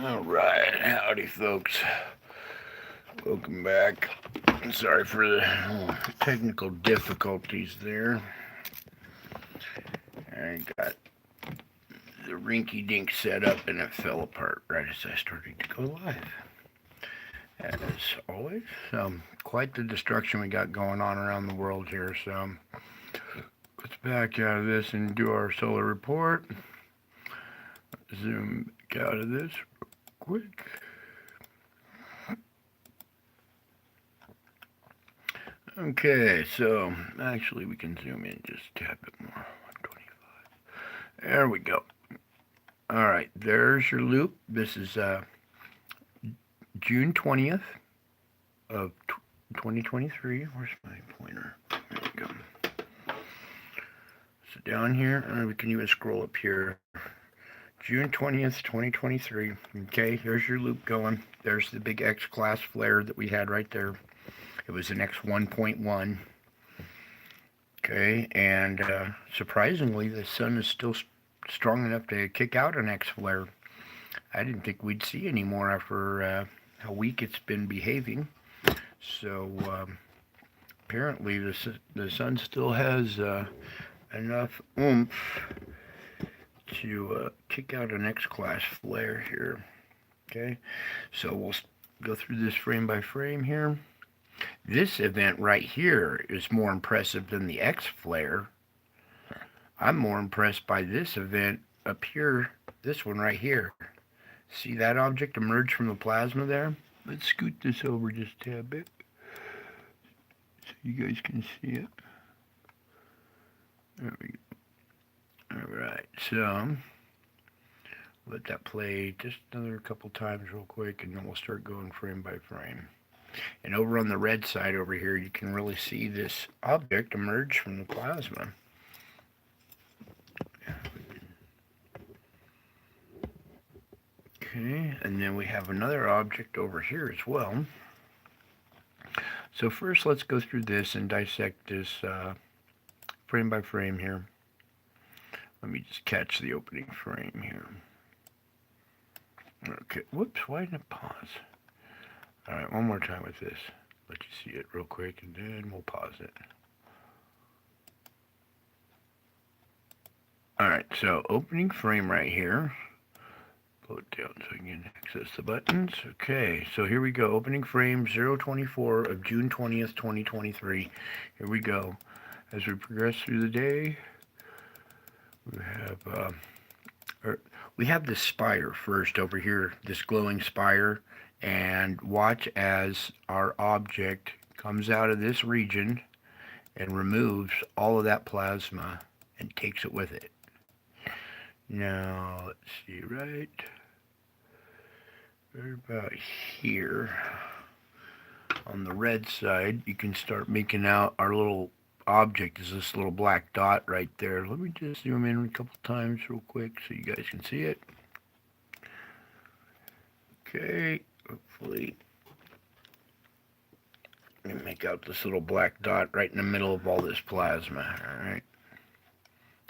All right, howdy, folks. Welcome back. Sorry for the technical difficulties there. I got the rinky dink set up and it fell apart right as I started to go live. As always, quite the destruction we got going on around the world here. So let's back out of this and do our solar report. Zoom back out of this real quick. Okay, so actually we can zoom in just a tad bit more. 125. There we go. All right, there's your loop. This is June 20th of 2023. Where's my pointer? There we go. So down here, we can even scroll up here. June 20th, 2023. Okay, here's your loop going. There's the big X-class flare that we had right there. It was an X1.1. Okay, and surprisingly, the sun is still strong enough to kick out an X flare. I didn't think we'd see any more after how weak it's been behaving. So apparently the sun still has enough oomph to kick out an X-class flare here. Okay, so we'll go through this frame by frame here. This event right here is more impressive than the X flare. I'm more impressed by this event up here, this one right here. See that object emerge from the plasma there? Let's scoot this over just a tad bit so you guys can see it. There we go. Alright, so let that play just another couple times real quick, and then we'll start going frame by frame. And over on the red side over here, you can really see this object emerge from the plasma. Okay, and then we have another object over here as well. So first, let's go through this and dissect this frame by frame here. Let me just catch the opening frame here. Okay, whoops, why didn't it pause? Alright, one more time with this. Let you see it real quick, and then we'll pause it. Alright, so opening frame right here. Pull it down so I can access the buttons. Okay, so here we go. Opening frame 024 of June 20th, 2023. Here we go. As we progress through the day, we have this spire first over here, this glowing spire, and watch as our object comes out of this region and removes all of that plasma and takes it with it. Now, let's see, right about here on the red side, you can start making out our little object is this little black dot right there. Let me just zoom in a couple times real quick so you guys can see it. Okay, hopefully let me make out this little black dot right in the middle of all this plasma. Alright,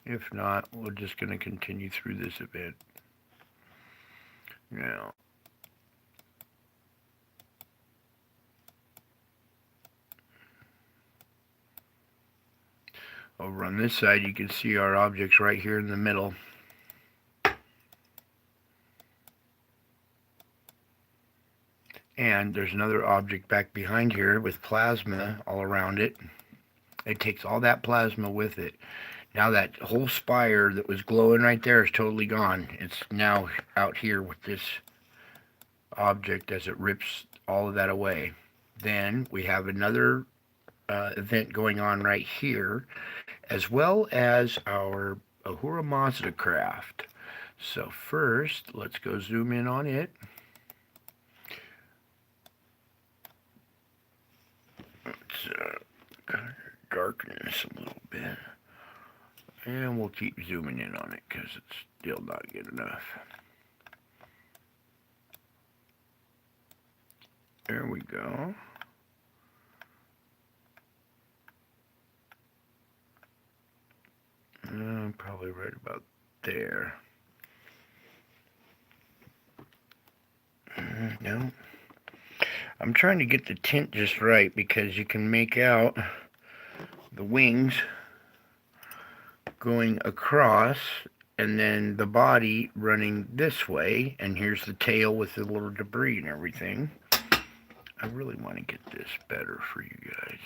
if not, we're just going to continue through this event. Now, over on this side, you can see our objects right here in the middle. And there's another object back behind here with plasma all around it. It takes all that plasma with it. Now that whole spire that was glowing right there is totally gone. It's now out here with this object as it rips all of that away. Then we have another event going on right here, as well as our Ahura Mazda craft. So first, let's go zoom in on it. Let's darken this a little bit. And we'll keep zooming in on it because it's still not good enough. There we go. Probably right about there. No. I'm trying to get the tint just right because you can make out the wings going across and then the body running this way, and here's the tail with the little debris and everything. I really want to get this better for you guys.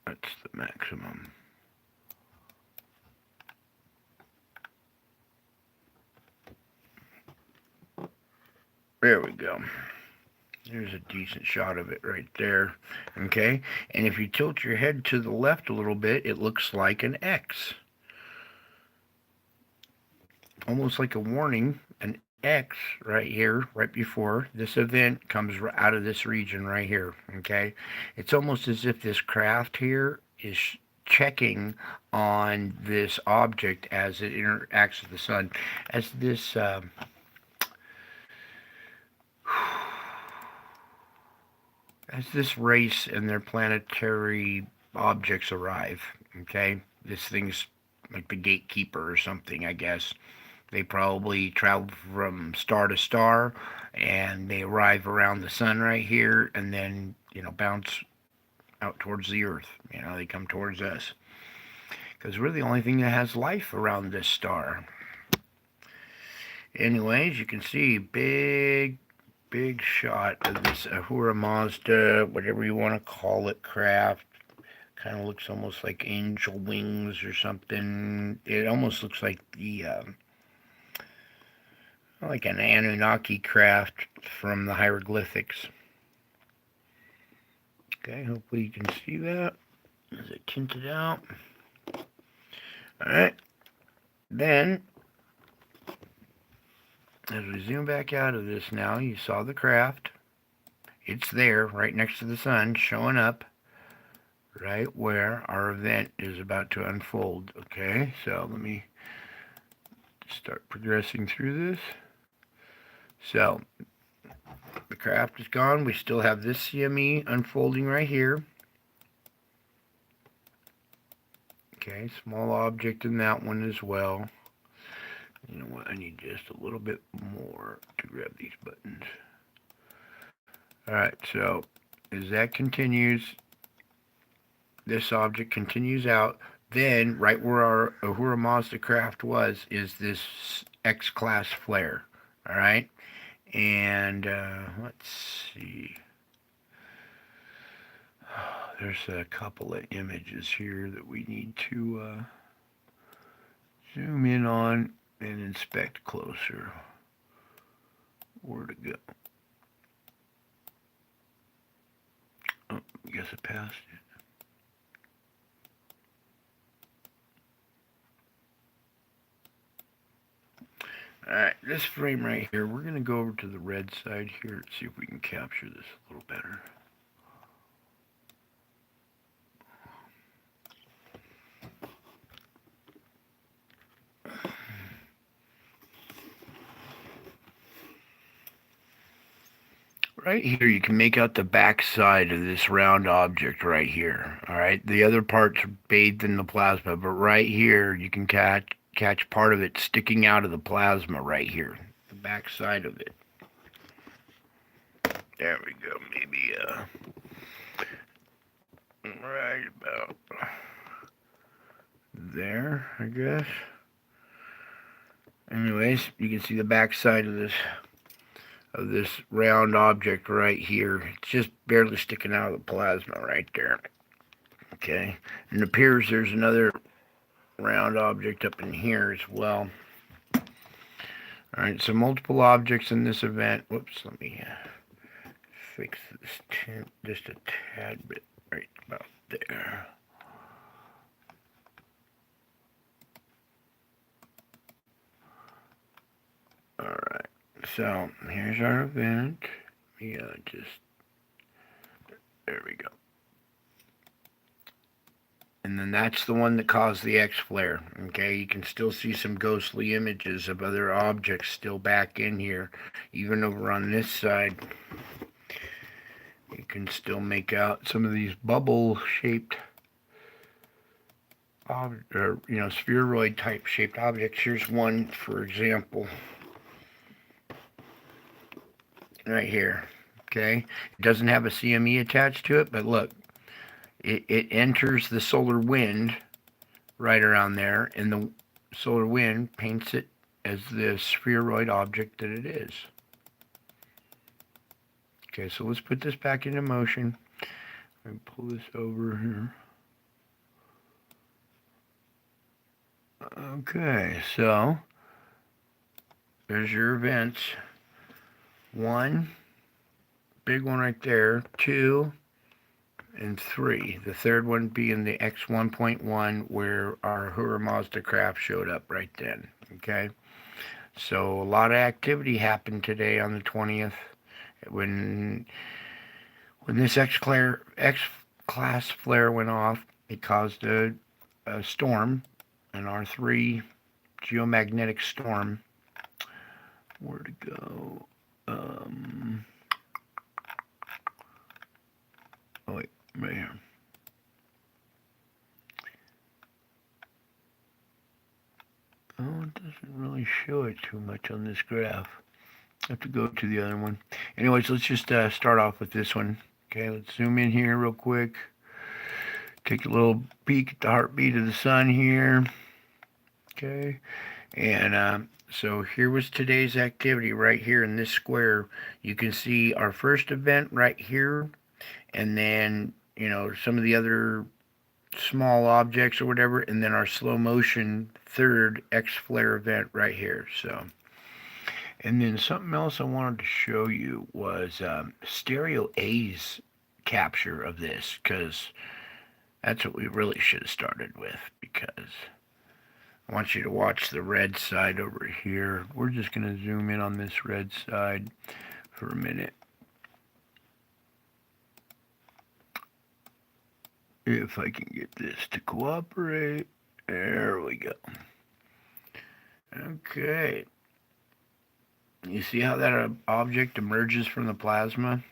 That's the maximum. There we go. There's a decent shot of it right there. Okay, and if you tilt your head to the left a little bit, it looks like an X. Almost like a warning, an X right here, right before this event comes out of this region right here. Okay, it's almost as if this craft here is checking on this object as it interacts with the sun. As this race and their planetary objects arrive, okay? This thing's like the gatekeeper or something, I guess. They probably travel from star to star, and they arrive around the sun right here, and then, bounce out towards the Earth. They come towards us. Because we're the only thing that has life around this star. Anyways, you can see big shot of this Ahura Mazda, whatever you want to call it, craft. Kind of looks almost like angel wings or something. It almost looks like the like an Anunnaki craft from the hieroglyphics. Okay, hopefully you can see that as it tinted out. Alright, then, as we zoom back out of this now, you saw the craft. It's there, right next to the sun, showing up, right where our event is about to unfold. Okay, so let me start progressing through this. So, the craft is gone. We still have this CME unfolding right here. Okay, small object in that one as well. You know what, I need just a little bit more to grab these buttons. Alright, so as that continues, this object continues out, then right where our Ahura Mazda craft was is this X-class flare. Alright, and let's see. There's a couple of images here that we need to zoom in on and inspect closer. Where to go? Oh, I guess I passed it. Alright, this frame right here, we're going to go over to the red side here and see if we can capture this a little better. Right here, you can make out the back side of this round object right here. Alright, the other part's bathed in the plasma, but right here, you can catch part of it sticking out of the plasma right here. The back side of it. There we go, maybe, right about there, I guess. Anyways, you can see the back side of this round object right here. It's just barely sticking out of the plasma right there. Okay, and it appears there's another round object up in here as well. Alright, so multiple objects in this event. Whoops, let me fix this tint just a tad bit right about there. Alright, so here's our event. Yeah, there we go. And then that's the one that caused the X-flare. Okay, you can still see some ghostly images of other objects still back in here. Even over on this side, you can still make out some of these bubble-shaped, spheroid type shaped objects. Here's one, for example, right here. Okay, it doesn't have a CME attached to it, but look, it enters the solar wind right around there, and the solar wind paints it as the spheroid object that it is. Okay, so let's put this back into motion. Let me pull this over here. Okay, so there's your events. One, big one right there. Two, and three. The third one being the X1.1 where our Ahura Mazda craft showed up right then. Okay, so a lot of activity happened today on the 20th when this X-class flare went off. It caused a storm, an R3 geomagnetic storm. Where to go? Oh wait, right here. Oh, it doesn't really show it too much on this graph. I have to go to the other one. Anyways, let's just start off with this one. Okay, let's zoom in here real quick. Take a little peek at the heartbeat of the sun here. Okay, and so here was today's activity right here in this square. You can see our first event right here, and then, some of the other small objects or whatever, and then our slow motion third X-flare event right here. So, and then something else I wanted to show you was Stereo A's capture of this, because that's what we really should have started with, because I want you to watch the red side over here. We're just going to zoom in on this red side for a minute. If I can get this to cooperate. There we go. Okay. You see how that object emerges from the plasma?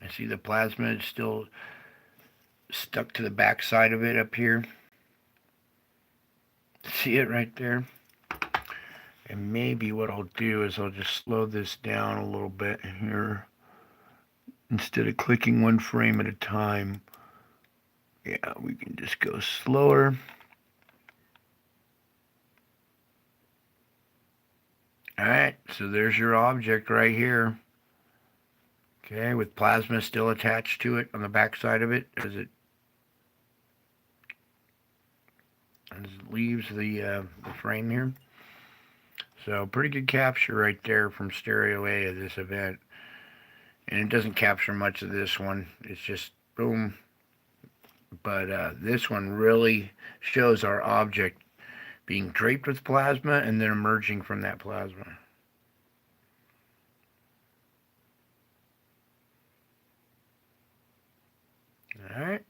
I see the plasma is still stuck to the back side of it up here. See it right there? And maybe what I'll do is I'll just slow this down a little bit here. Instead of clicking one frame at a time, yeah, we can just go slower. Alright, so there's your object right here. Okay, with plasma still attached to it on the back side of it as it leaves the frame here. So pretty good capture right there from stereo A of this event. And it doesn't capture much of this one. It's just boom. But this one really shows our object being draped with plasma and then emerging from that plasma. Alright.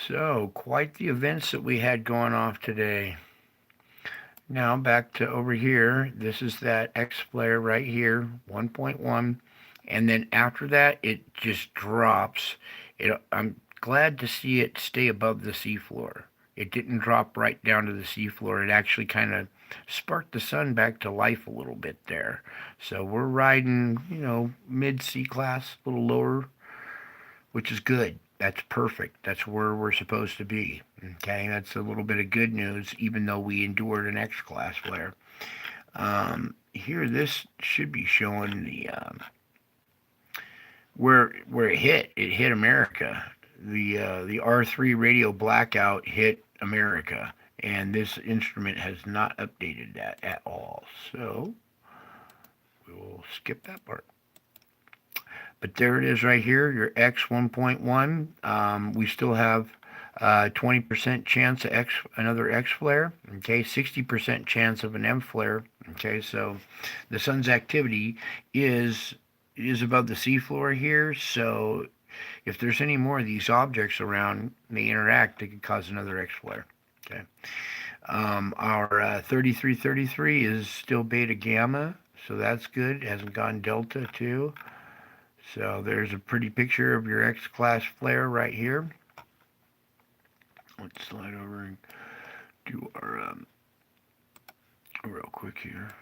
So, quite the events that we had going off today. Now, back to over here. This is that X flare right here, 1.1. And then after that, it just drops. I'm glad to see it stay above the seafloor. It didn't drop right down to the seafloor. It actually kind of sparked the sun back to life a little bit there. So we're riding, mid-sea class, a little lower, which is good. That's perfect. That's where we're supposed to be. Okay, that's a little bit of good news, even though we endured an X-class flare. Here, this should be showing the where it hit. It hit America. The R3 radio blackout hit America, and this instrument has not updated that at all. So we will skip that part. But there it is right here, your X 1.1. We still have 20% chance of another X flare. Okay, 60% chance of an M flare. Okay, so the sun's activity is above the seafloor here. So if there's any more of these objects around, they interact, they could cause another X flare. Okay. Our 3333 is still beta gamma, so that's good. It hasn't gone delta too. So there's a pretty picture of your X-class flare right here. Let's slide over and do our real quick here.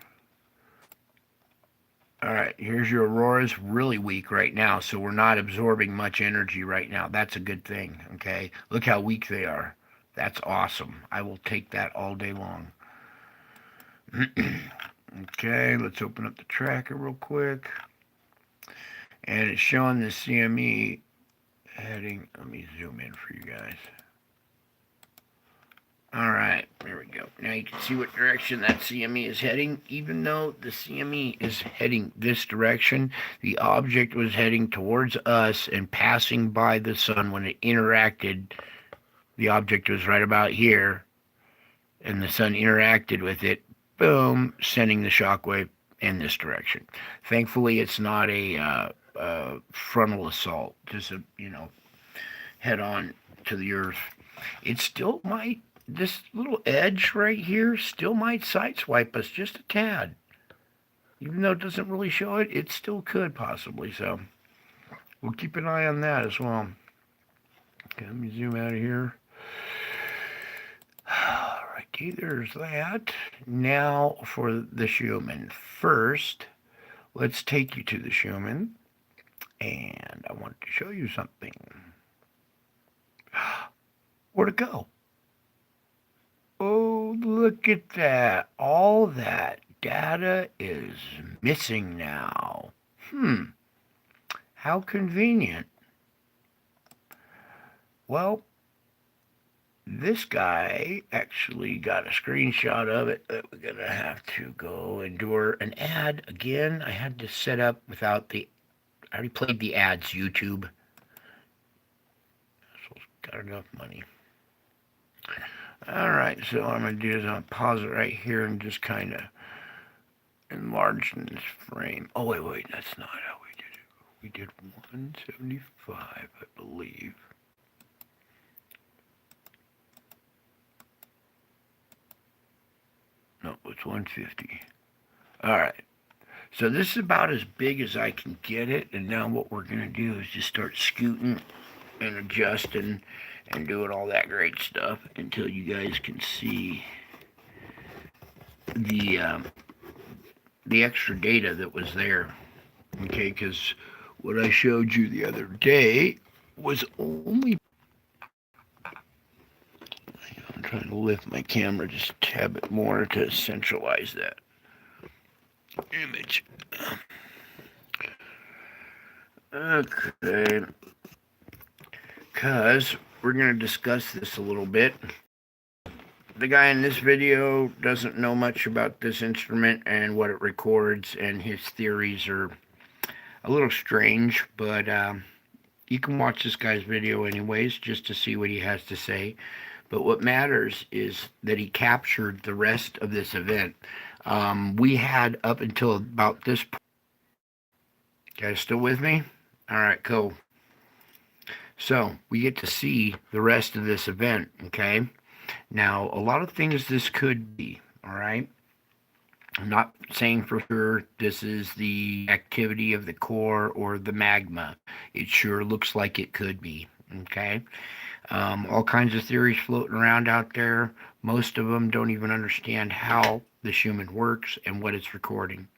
All right, here's your auroras, really weak right now, so we're not absorbing much energy right now. That's a good thing, okay? Look how weak they are. That's awesome. I will take that all day long. Okay, let's open up the tracker real quick. And it's showing the CME heading. Let me zoom in for you guys. All right, there we go. Now you can see what direction that CME is heading. Even though the CME is heading this direction, the object was heading towards us and passing by the sun. When it interacted, the object was right about here, and the sun interacted with it, boom, sending the shockwave in this direction. Thankfully, it's not a frontal assault, just a head on to the earth. It still might, this little edge right here still might sideswipe us just a tad. Even though it doesn't really show it, it still could possibly. So we'll keep an eye on that as well. Okay, let me zoom out of here. Alrighty, there's that. Now for the Schumann. First, let's take you to the Schumann. And I want to show you something. Where'd it go? Oh, look at that. All that data is missing now. How convenient. Well, this guy actually got a screenshot of it that we're going to have to go endure an ad again. I had to set up without the... I already played the ads, YouTube. So got enough money. Alright, so what I'm going to do is I'm going to pause it right here and just kind of enlarge this frame. Oh, wait, that's not how we did it. We did 175, I believe. No, it's 150. Alright, so this is about as big as I can get it, and now what we're going to do is just start scooting and adjusting and doing all that great stuff until you guys can see the the extra data that was there. Okay, because what I showed you the other day was only. I'm trying to lift my camera just a tad bit more to centralize that image. Okay, because we're going to discuss this a little bit. The guy in this video doesn't know much about this instrument and what it records, and his theories are a little strange, but you can watch this guy's video anyways just to see what he has to say. But what matters is that he captured the rest of this event. We had up until about this point. You guys still with me? All right, cool. So we get to see the rest of this event, okay? Now, a lot of things this could be, all right? I'm not saying for sure this is the activity of the core or the magma. It sure looks like it could be, okay? All kinds of theories floating around out there. Most of them don't even understand how the Schumann works and what it's recording.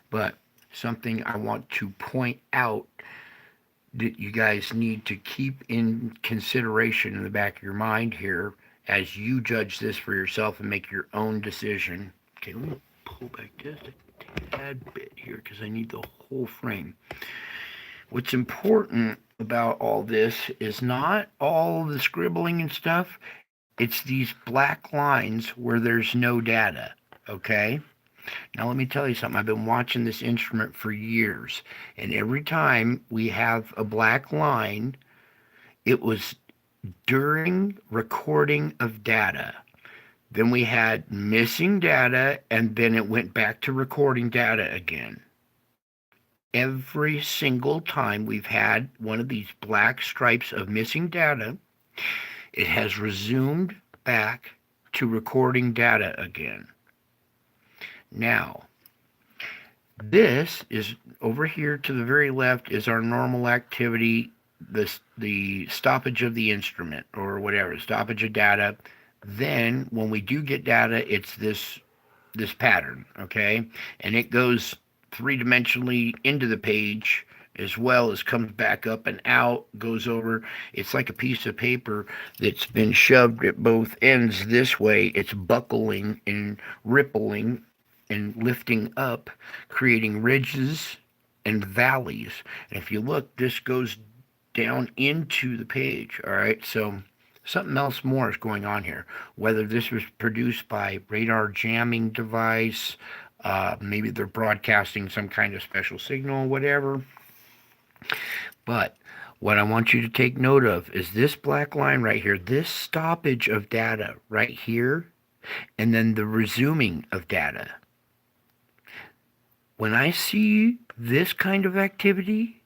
But something I want to point out that you guys need to keep in consideration in the back of your mind here as you judge this for yourself and make your own decision. Okay, let me pull back just a tad bit here because I need the whole frame. What's important about all this is not all the scribbling and stuff. It's these black lines where there's no data, okay? Now let me tell you something. I've been watching this instrument for years, and every time we have a black line, it was during recording of data. Then we had missing data, and then it went back to recording data again. Every single time we've had one of these black stripes of missing data, it has resumed back to recording data again. Now, this is over here to the very left is our normal activity, the stoppage of the instrument or whatever, stoppage of data. Then when we do get data, it's this pattern, okay? And it goes three-dimensionally into the page as well as comes back up and out, goes over. It's like a piece of paper that's been shoved at both ends this way. It's buckling and rippling and lifting up, creating ridges and valleys. And if you look, this goes down into the page, all right? So something else more is going on here. Whether this was produced by radar jamming device, maybe they're broadcasting some kind of special signal, whatever. But what I want you to take note of is this black line right here, this stoppage of data right here, and then the resuming of data. When I see this kind of activity,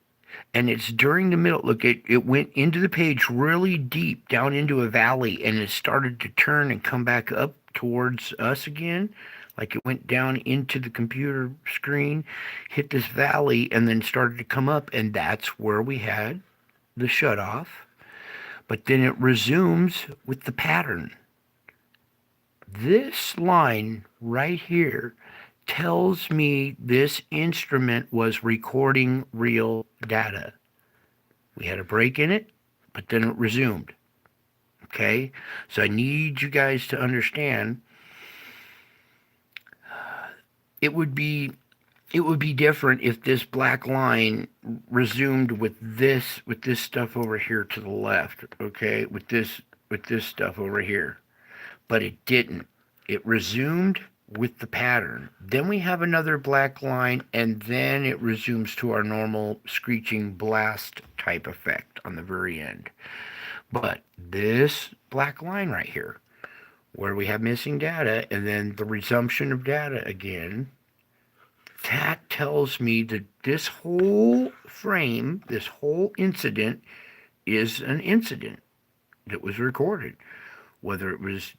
and it's during the middle, look, it went into the page really deep down into a valley, and it started to turn and come back up towards us again, like it went down into the computer screen, hit this valley, and then started to come up, and that's where we had the shutoff. But then it resumes with the pattern. This line right here tells me this instrument was recording real data. We had a break in it, but then it resumed. Okay? So I need you guys to understand it would be different if this black line resumed with this stuff over here to the left, okay? With this stuff over here. But it didn't. It resumed with the pattern. Then we have another black line, and then it resumes to our normal screeching blast type effect on the very end. But this black line right here, where we have missing data and then the resumption of data again, that tells me that this whole frame, this whole incident, is an incident that was recorded. Whether it was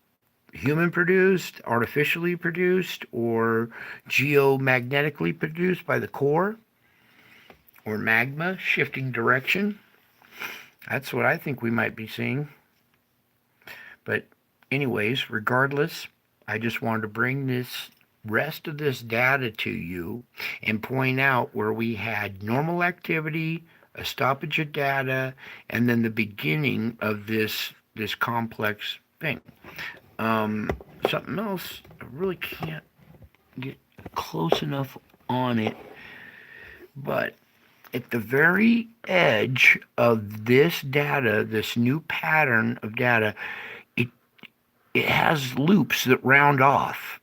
human produced, artificially produced, or geomagnetically produced by the core, or magma shifting direction. That's what I think we might be seeing. But, anyways, regardless, I just wanted to bring this rest of this data to you and point out where we had normal activity, a stoppage of data, and then the beginning of this complex thing. Something else, I really can't get close enough on it, but at the very edge of this data, this new pattern of data, it it has loops that round off.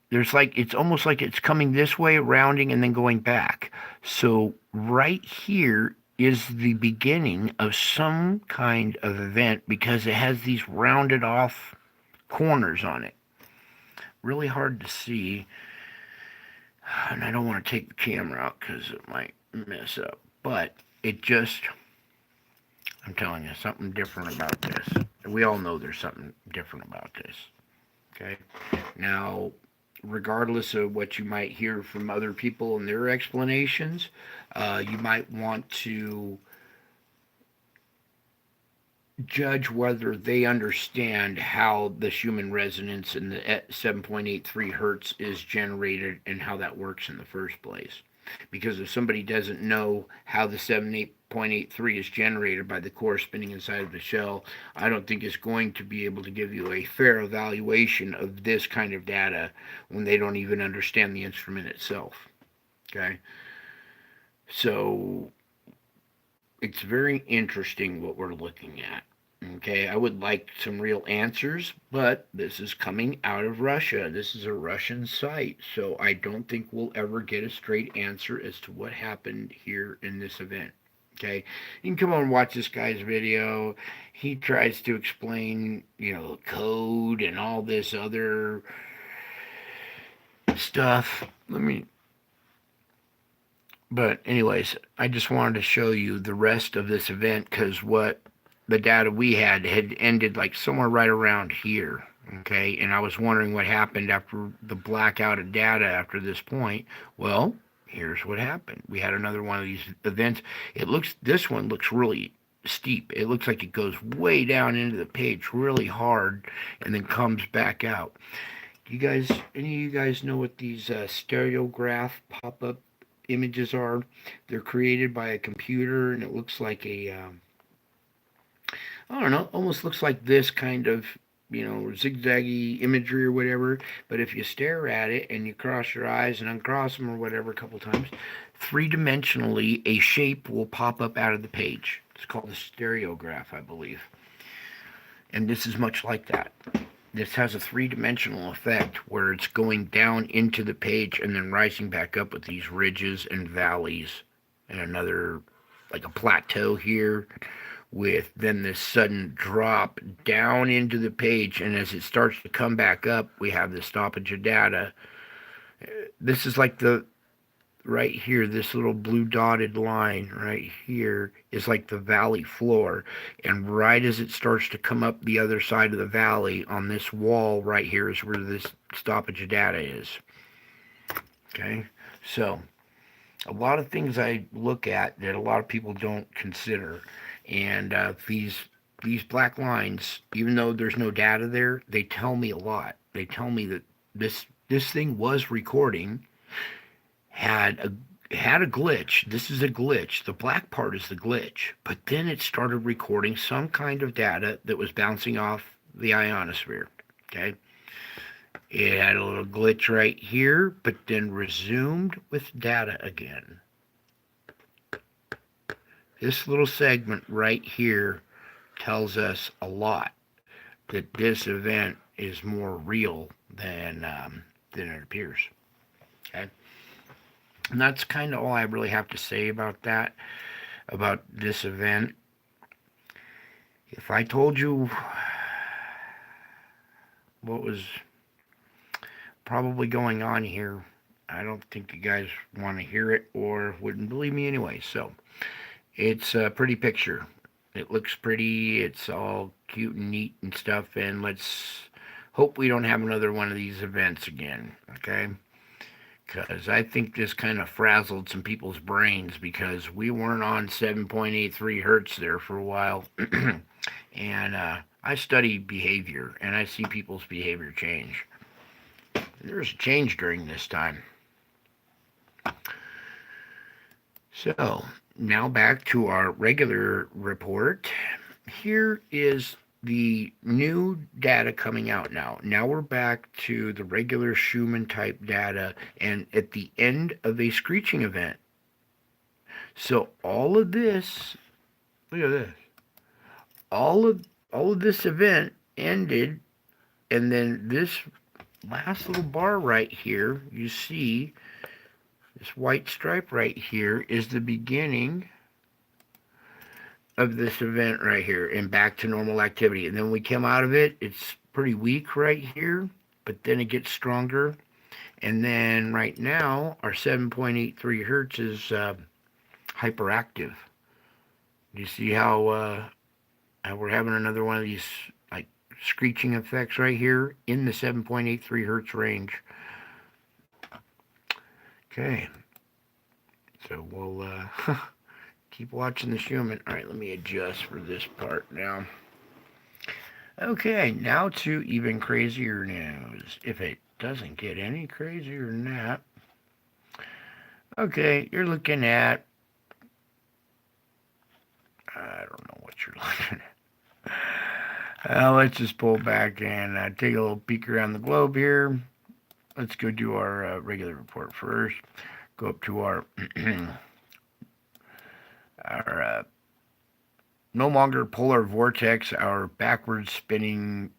There's like it's almost like it's coming this way, rounding, and then going back. So right here is the beginning of some kind of event because it has these rounded off corners on it. Really hard to see, and I don't want to take the camera out because it might mess up. But it just, I'm telling you, something different about this. We all know there's something different about this. Okay? Now, regardless of what you might hear from other people and their explanations, you might want to judge whether they understand how the Schumann resonance and the 7.83 hertz is generated and how that works in the first place. Because if somebody doesn't know how the 7.83 is generated by the core spinning inside of the shell, I don't think it's going to be able to give you a fair evaluation of this kind of data when they don't even understand the instrument itself. Okay? So it's very interesting what we're looking at. Okay, I would like some real answers, but this is coming out of Russia. This is a Russian site, so I don't think we'll ever get a straight answer as to what happened here in this event. Okay, you can come on and watch this guy's video. He tries to explain, code and all this other stuff. But anyways, I just wanted to show you the rest of this event because what the data we had ended like somewhere right around here. Okay, and I was wondering what happened after the blackout of data after this point. Well, here's what happened. We had another one of these events. This one looks really steep. It looks like it goes way down into the page really hard and then comes back out. Any of you guys know what these stereograph pop-up images are? They're created by a computer, and it looks like I don't know, almost looks like this kind of, zigzaggy imagery or whatever. But if you stare at it and you cross your eyes and uncross them or whatever a couple times, three-dimensionally a shape will pop up out of the page. It's called a stereograph, I believe. And this is much like that. This has a three-dimensional effect where it's going down into the page and then rising back up with these ridges and valleys and another, like a plateau here, with then this sudden drop down into the page, and as it starts to come back up, we have the stoppage of data. This is like right here, this little blue dotted line right here is like the valley floor, and right as it starts to come up the other side of the valley on this wall right here is where this stoppage of data is. Okay, so a lot of things I look at that a lot of people don't consider. And these black lines, even though there's no data there, they tell me a lot. They tell me that this thing was recording, had a glitch. This is a glitch. The black part is the glitch. But then it started recording some kind of data that was bouncing off the ionosphere. Okay? It had a little glitch right here, but then resumed with data again. This little segment right here tells us a lot, that this event is more real than it appears. Okay, and that's kind of all I really have to say about that, about this event. If I told you what was probably going on here. I don't think you guys want to hear it or wouldn't believe me anyway. So it's a pretty picture. It looks pretty. It's all cute and neat and stuff. And let's hope we don't have another one of these events again. Okay. Because I think this kind of frazzled some people's brains because we weren't on 7.83 hertz there for a while. And I study behavior and I see people's behavior change. There's a change during this time. So, now back to our regular report. Here is the new data coming out now. Now we're back to the regular Schumann type data and at the end of a screeching event. So all of this, look at this. All of this event ended, and then this last little bar right here, you see this white stripe right here is the beginning of this event right here and back to normal activity. And then we come out of it, it's pretty weak right here, but then it gets stronger. And then right now, our 7.83 hertz is hyperactive. Do you see how we're having another one of these like screeching effects right here in the 7.83 hertz range? Okay, so we'll keep watching the Schumann. All right, let me adjust for this part now. Okay, now to even crazier news. If it doesn't get any crazier than that. Okay, you're looking at, I don't know what you're looking at. Let's just pull back and take a little peek around the globe here. Let's go do our regular report first. Go up to our our no longer polar vortex, our backwards spinning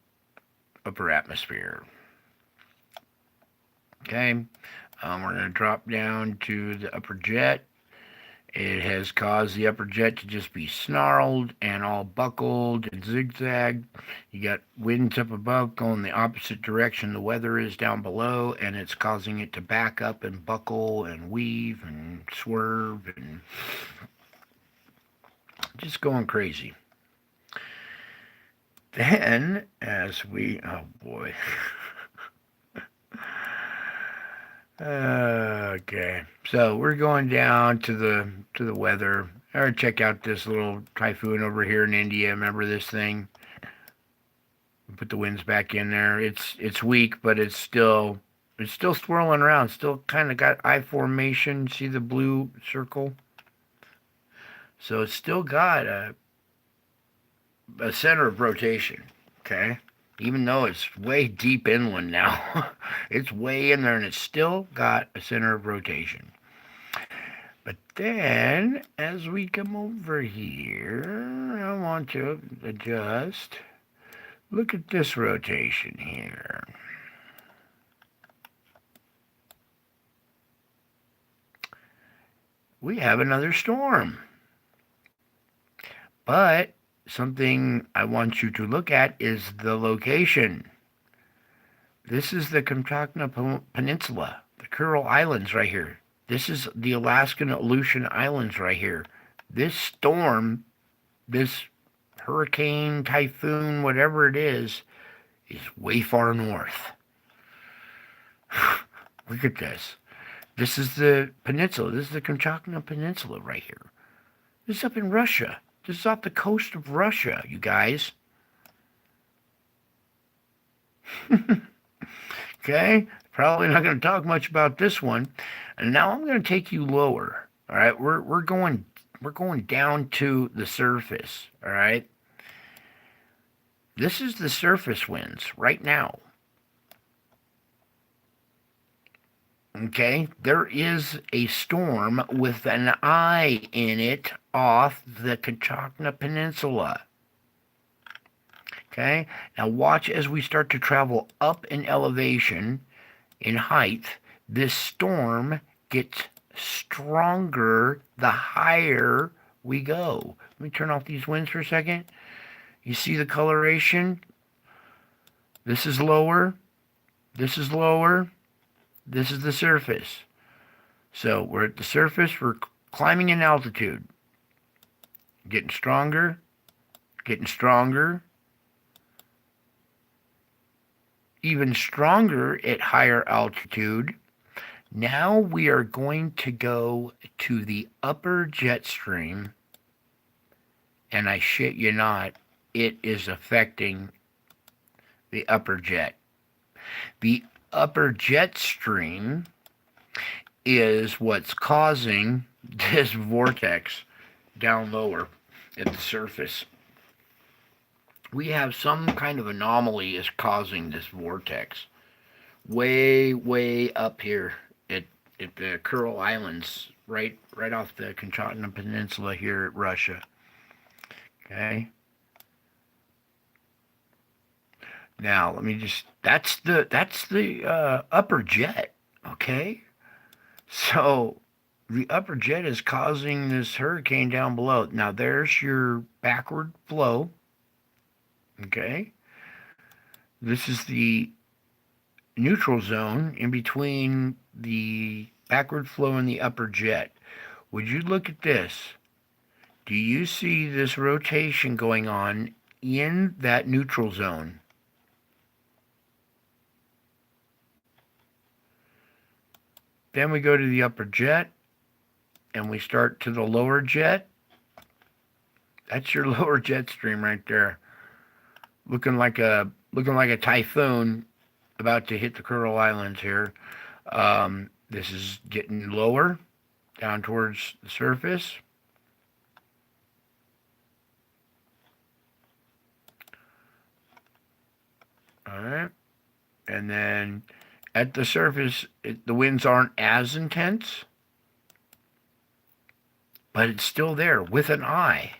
upper atmosphere. Okay, we're going to drop down to the upper jet. It has caused the upper jet to just be snarled and all buckled and zigzagged. You got winds up above going the opposite direction the weather is down below, and it's causing it to back up and buckle and weave and swerve and just going crazy. Then, as we, oh boy. Okay, so we're going down to the weather. Or check out this little typhoon over here in India. Remember this thing? Put the winds back in there. It's weak, but it's still swirling around. Still kind of got I formation. See the blue circle? So it's still got a center of rotation. Okay. Even though it's way deep inland now. It's way in there and it's still got a center of rotation. But then, as we come over here, I want to adjust. Look at this rotation here. We have another storm. But something I want you to look at is the location. This is the Kamchatka Peninsula, the Kuril Islands right here. This is the Alaskan Aleutian Islands right here. This storm, this hurricane, typhoon, whatever it is way far north. Look at this. This is the peninsula. This is the Kamchatka Peninsula right here. This is up in Russia. This is off the coast of Russia, you guys. Okay, probably not going to talk much about this one. And now I'm going to take you lower. All right, we're going down to the surface. All right. This is the surface winds right now. Okay, there is a storm with an eye in it off the Kamchatka Peninsula. Okay, now watch as we start to travel up in elevation, in height. This storm gets stronger the higher we go. Let me turn off these winds for a second. You see the coloration? This is lower. This is lower. This is the surface. So we're at the surface. We're climbing in altitude. Getting stronger. Getting stronger. Even stronger at higher altitude. Now we are going to go to the upper jet stream, and I shit you not, it is affecting the upper jet. The upper jet stream is what's causing this vortex down lower at the surface. We have some kind of anomaly is causing this vortex way up here at the Kuril Islands, right off the Kamchatka Peninsula here at Russia. Okay. Now let me just that's the upper jet. Okay. So the upper jet is causing this hurricane down below. Now there's your backward flow. Okay. This is the neutral zone in between the backward flow and the upper jet. Would you look at this? Do you see this rotation going on in that neutral zone? Then we go to the upper jet and we start to the lower jet. That's your lower jet stream right there. Looking like a typhoon about to hit the Kuril Islands here. This is getting lower down towards the surface. All right. And then at the surface, the winds aren't as intense, but it's still there with an eye.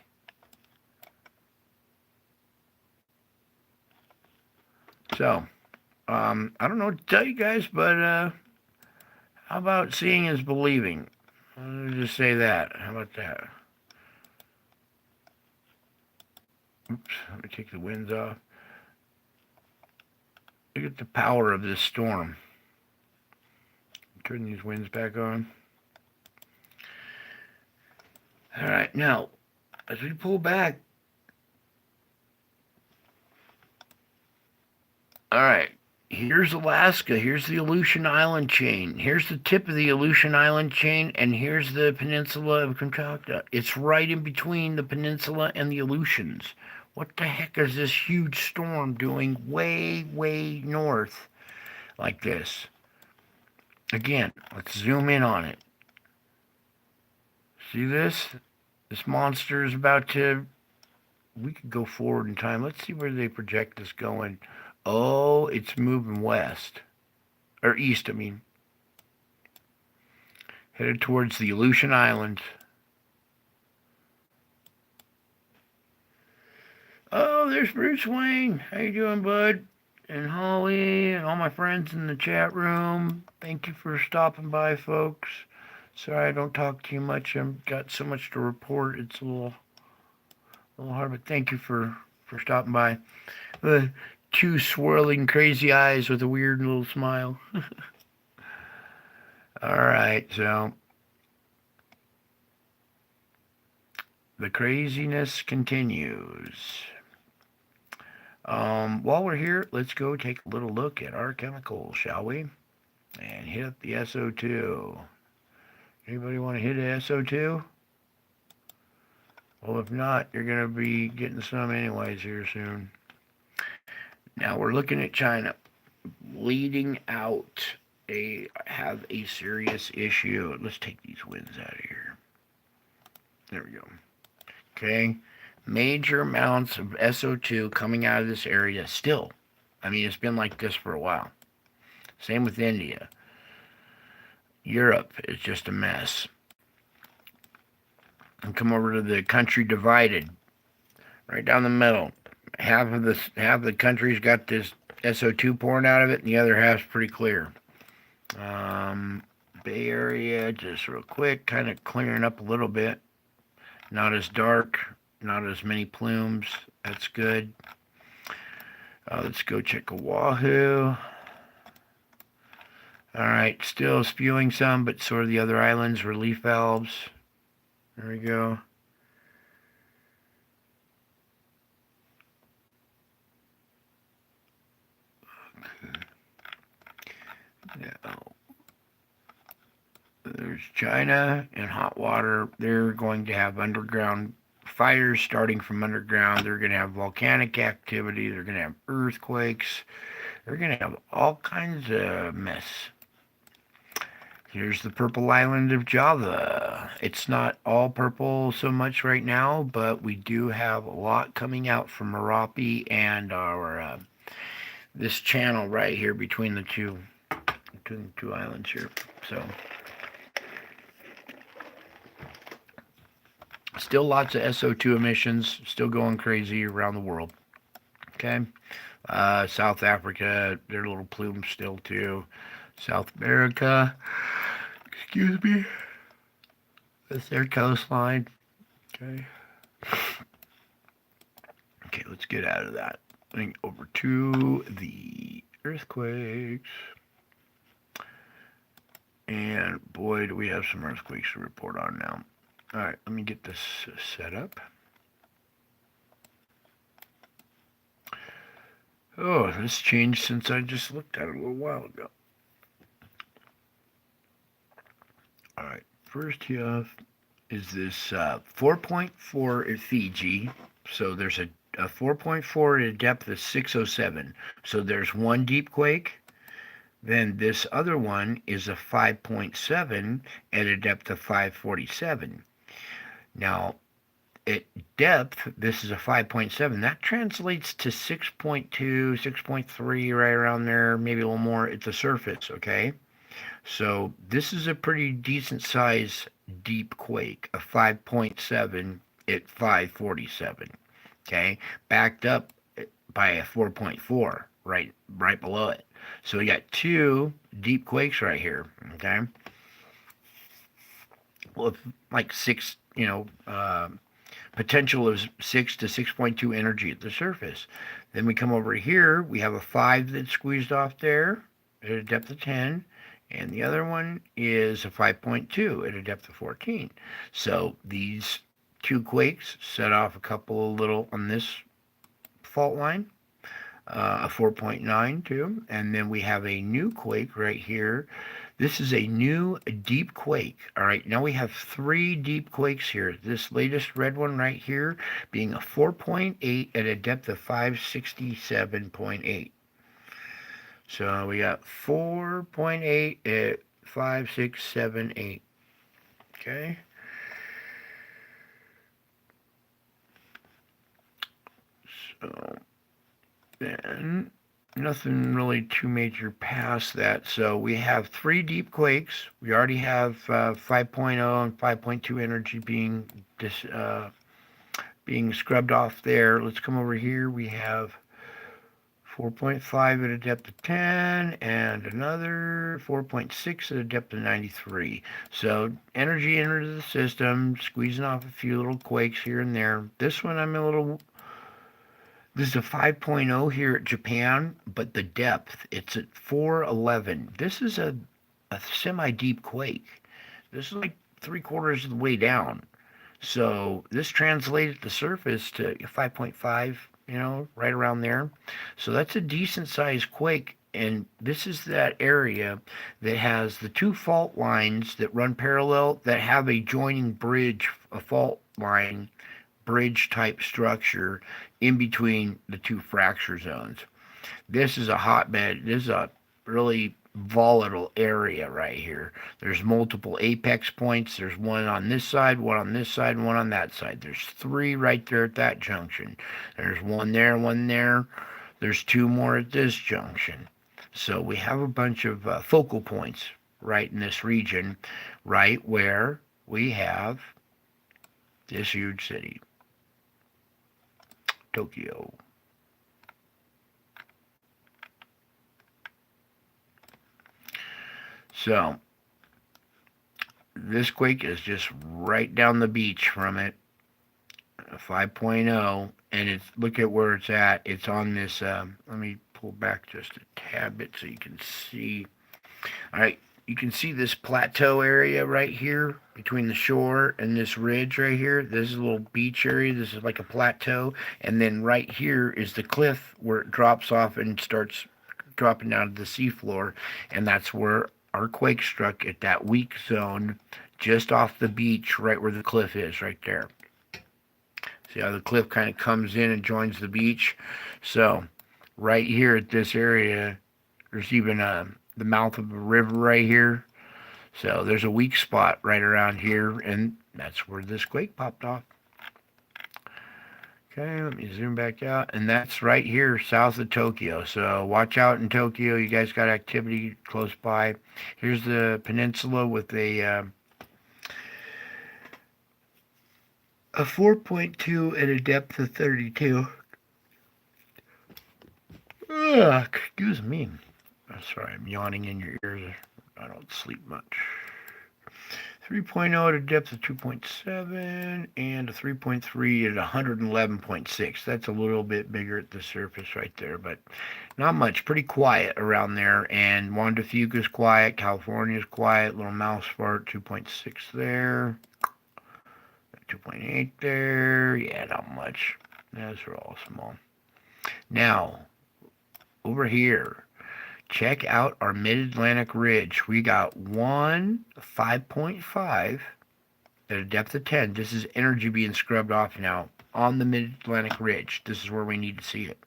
So, I don't know what to tell you guys, but how about seeing is believing? Let me just say that. How about that? Oops, let me take the winds off. Look at the power of this storm. Turn these winds back on. All right, now, as we pull back, all right, here's Alaska. Here's the Aleutian Island chain. Here's the tip of the Aleutian Island chain, and here's the peninsula of Kamchatka. It's right in between the peninsula and the Aleutians. What the heck is this huge storm doing way north like this? Again, let's zoom in on it. See this? This monster is about to... We could go forward in time. Let's see where they project this going. Oh, it's moving west. Or east, I mean. Headed towards the Aleutian Islands. Oh, there's Bruce Wayne. How you doing, bud? And Holly and all my friends in the chat room. Thank you for stopping by, folks. Sorry I don't talk too much. I've got so much to report. It's a little hard, but thank you for stopping by. Two swirling crazy eyes with a weird little smile. All right, so the craziness continues. While we're here, let's go take a little look at our chemicals, shall we? And hit up the SO2. Anybody want to hit a SO2? Well, if not, you're going to be getting some anyways here soon. Now we're looking at China bleeding out. They have a serious issue. Let's take these winds out of here. There we go. Okay. Major amounts of SO2 coming out of this area still. I mean, it's been like this for a while. Same with India. Europe is just a mess. And come over to the country divided. Right down the middle. Half of the country's got this SO2 pouring out of it, and the other half's pretty clear. Bay Area, just real quick, kind of clearing up a little bit. Not as dark, not as many plumes. That's good. Let's go check Oahu. All right, still spewing some, but sort of the other islands, relief valves. There we go. Now, there's China and hot water. They're going to have underground fires starting from underground. They're going to have volcanic activity. They're going to have earthquakes. They're going to have all kinds of mess. Here's the purple island of Java. It's not all purple so much right now, but we do have a lot coming out from Merapi and our this channel right here between the two islands here. So still lots of SO2 emissions, still going crazy around the world. Okay, South Africa, their little plume still too. South America, excuse me, that's their coastline. Okay. Okay, let's get out of that. Over to the earthquakes. And boy, do we have some earthquakes to report on now. All right, let me get this set up. Oh, this changed since I just looked at it a little while ago. All right, first here is this 4.4 at Fiji. So there's a 4.4 at a depth of 607. So there's one deep quake. Then this other one is a 5.7 at a depth of 547. Now, at depth, this is a 5.7. That translates to 6.2, 6.3, right around there, maybe a little more at the surface, okay? So this is a pretty decent size deep quake, a 5.7 at 547, okay? Backed up by a 4.4 right below it. So we got two deep quakes right here, okay? Well, like six, potential of 6 to 6.2 energy at the surface. Then we come over here, we have a 5 that's squeezed off there at a depth of 10, and the other one is a 5.2 at a depth of 14. So these two quakes set off a couple of little on this fault line, a 4.9 too, and then we have a new quake right here. This is a new deep quake. All right, now we have 3 deep quakes here. This latest red one right here being a 4.8 at a depth of 567.8. So we got 4.8 at 5678. Okay. So then nothing really too major past that. So we have 3 deep quakes. We already have 5.0 and 5.2 energy being scrubbed off there. Let's come over here. We have 4.5 at a depth of 10 and another 4.6 at a depth of 93. So energy entered the system, squeezing off a few little quakes here and there. This one this is a 5.0 here at Japan, but the depth, it's at 411. This is a semi-deep quake. This is like 3/4 of the way down. So this translated the surface to 5.5, right around there. So that's a decent sized quake. And this is that area that has the 2 fault lines that run parallel that have a joining bridge, a fault line bridge type structure in between the 2 fracture zones. This is a hotbed. This is a really volatile area right here. There's multiple apex points. There's one on this side, one on this side, and one on that side. There's 3 right there at that junction. There's one there, one there. There's 2 more at this junction. So we have a bunch of focal points right in this region, right where we have this huge city, Tokyo. So this quake is just right down the beach from it, 5.0, and it's look at where it's at. It's on this. Let me pull back just a tad bit so you can see. All right, you can see this plateau area right here between the shore and this ridge right here. This is a little beach area. This is like a plateau, and then right here is the cliff where it drops off and starts dropping down to the seafloor, and that's where our quake struck at that weak zone just off the beach, right where the cliff is, right there. See how the cliff kind of comes in and joins the beach? So, right here at this area, there's even the mouth of a river right here. So, there's a weak spot right around here, and that's where this quake popped off. Okay, let me zoom back out, and that's right here south of Tokyo. So watch out in Tokyo. You guys got activity close by. Here's the peninsula with a 4.2 at a depth of 32. Ugh, excuse me. Oh, sorry, I'm yawning in your ears. I don't sleep much. 3.0 at a depth of 2.7 and a 3.3 at 111.6. That's a little bit bigger at the surface right there, but not much. Pretty quiet around there. And Juan de Fuca's quiet. California's quiet. Little mouse fart, 2.6 there. 2.8 there. Yeah, not much. Those are all small. Now, over here, check out our mid-Atlantic ridge. We got one 5.5 at a depth of 10. This is energy being scrubbed off now on the mid-Atlantic ridge. This is where we need to see it.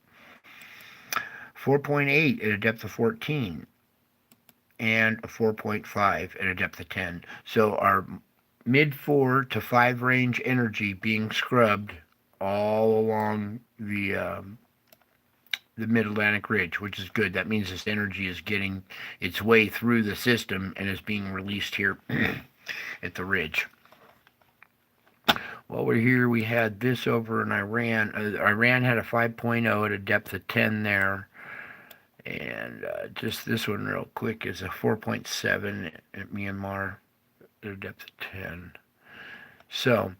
4.8 at a depth of 14 and a 4.5 at a depth of 10. So our mid 4 to 5 range energy being scrubbed all along the mid-Atlantic ridge, which is good. That means this energy is getting its way through the system and is being released here at the ridge. While we're here, we had this over in Iran. Iran had a 5.0 at a depth of 10 there. And just this one real quick is a 4.7 at Myanmar at a depth of 10. So